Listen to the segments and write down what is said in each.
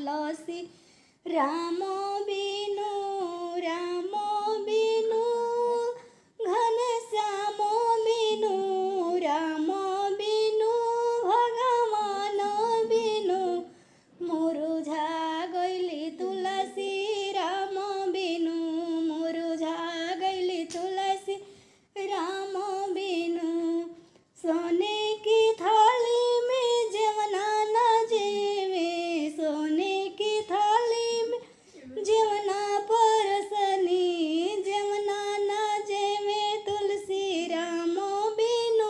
तुलसी राम बिनु घनश्याम बिनु राम बिनु भगवान बिनु मुरुझा गइली तुलसी राम बिनु मुरुझा गइली तुलसी राम बिनु सोने की थाली में जवना न जेवे सोने की थाली में जवना परसनी जवना न जेवे तुलसी राम बिनु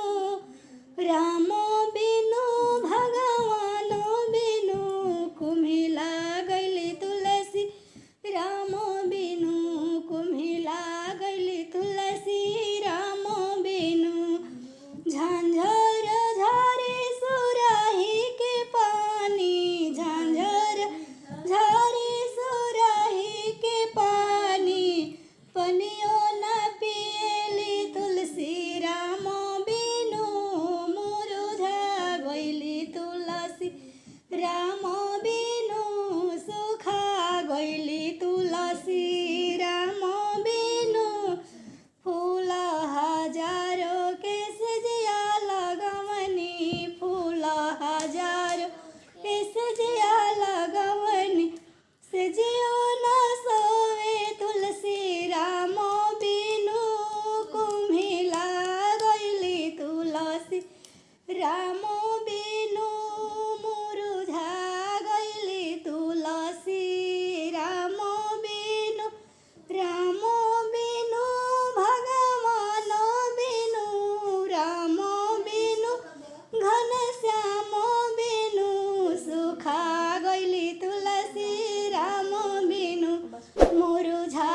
भगवान बिनु कुम्हिला गइली तुलसी राम बिनु कुम्हिला गइली तुलसी राम बिनु झांझर झारे सुराही के पानी झांझर झारे सुराही के पानी पनियो न पिएली तुलसी राम बिनु मुरुझा गइली तुलसी राम बिनु सुखा गइली तुलसी राम बिनु फूल हजारों के सजिया लगवनी फूल हजारों के सजिया लगवनी सजियो न सोवे तुलसी राम बिनु कुम्हिला गइली तुलसी राम बिनु मुरुझा गइली तुलसी राम बिनु भगवान बिनु राम बिनु घनश्याम बिनु सुखा गइली तुलसी राम बिनु मुरुझा